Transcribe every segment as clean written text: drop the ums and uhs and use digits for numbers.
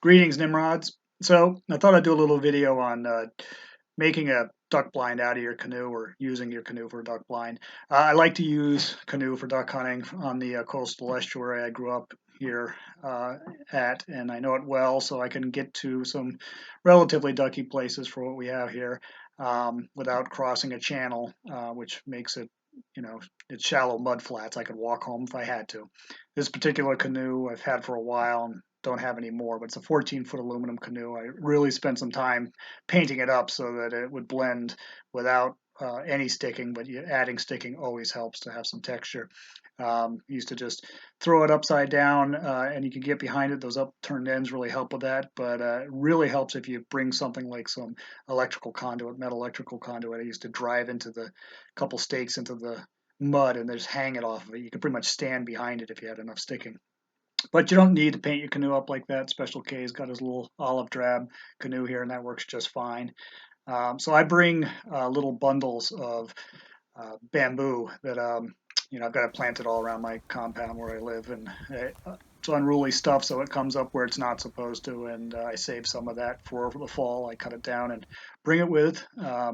Greetings, Nimrods. So I thought I'd do a little video on making a duck blind out of your canoe or using your canoe for a duck blind. I like to use canoe for duck hunting on the coastal estuary I grew up here at, and I know it well, so I can get to some relatively ducky places for what we have here without crossing a channel, which makes it, it's shallow mud flats. I could walk home if I had to. This particular canoe I've had for a while and don't have any more, but it's a 14-foot aluminum canoe. I really spent some time painting it up so that it would blend without any sticking, but adding sticking always helps to have some texture. Used to just throw it upside down and you can get behind it. Those upturned ends really help with that, but it really helps if you bring something like some electrical conduit, metal electrical conduit. I used to drive into the couple stakes into the mud and just hang it off of it. You can pretty much stand behind it if you had enough sticking. But you don't need to paint your canoe up like that. Special K's got his little olive drab canoe here, and that works just fine. So I bring little bundles of bamboo that I've got it planted all around my compound where I live, and it's unruly stuff, so it comes up where it's not supposed to. And I save some of that for the fall. I cut it down and bring it with.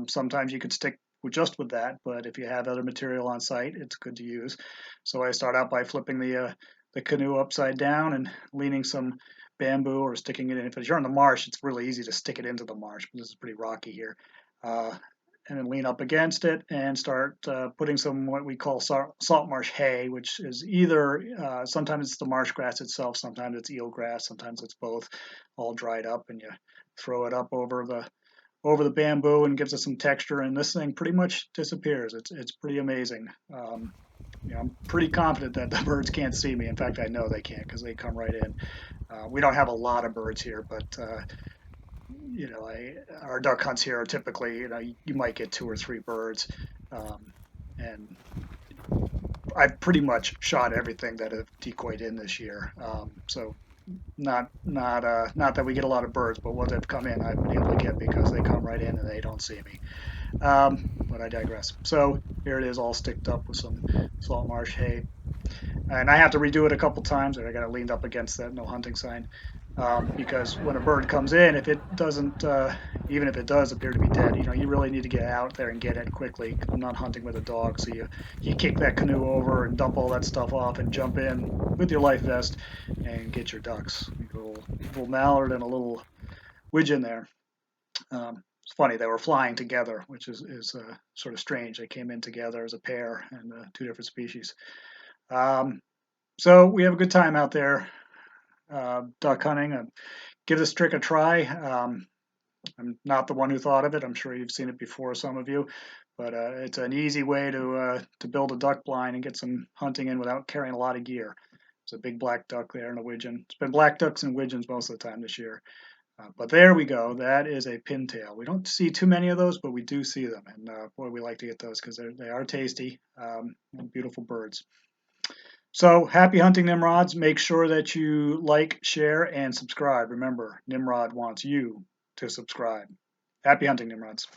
Sometimes you could stick just with that, but if you have other material on site, it's good to use. So I start out by flipping the canoe upside down and leaning some bamboo or sticking it in. If you're in the marsh, it's really easy to stick it into the marsh, but this is pretty rocky here. Uh, and then lean up against it and start putting some what we call salt marsh hay, which is either sometimes it's the marsh grass itself, sometimes it's eelgrass, sometimes it's both, all dried up, and you throw it up over the bamboo and gives it some texture, and this thing pretty much disappears. It's pretty amazing. I'm pretty confident that the birds can't see me. In fact, I know they can't because they come right in. We don't have a lot of birds here, but our duck hunts here are typically, you might get two or three birds, and I've pretty much shot everything that have decoyed in this year. So not that we get a lot of birds, but what have come in, I've been able to get because they come right in and they don't see me. But I digress. So here it is, all sticked up with some salt marsh hay. And I have to redo it a couple times. I got it leaned up against that no hunting sign, because when a bird comes in, if it doesn't, even if it does appear to be dead, you really need to get out there and get it quickly. I'm not hunting with a dog, so you kick that canoe over and dump all that stuff off and jump in with your life vest and get your ducks. A little mallard and a little widgeon there. It's funny, they were flying together, which is sort of strange. They came in together as a pair and two different species. So we have a good time out there duck hunting. Give this trick a try. I'm not the one who thought of it. I'm sure you've seen it before, some of you, but it's an easy way to build a duck blind and get some hunting in without carrying a lot of gear. There's a big black duck there and a widgeon. It's been black ducks and widgeons most of the time this year. But there we go. That is a pintail. We don't see too many of those, but we do see them. And boy, we like to get those because they are tasty and beautiful birds. So happy hunting, Nimrods. Make sure that you like, share, and subscribe. Remember, Nimrod wants you to subscribe. Happy hunting, Nimrods.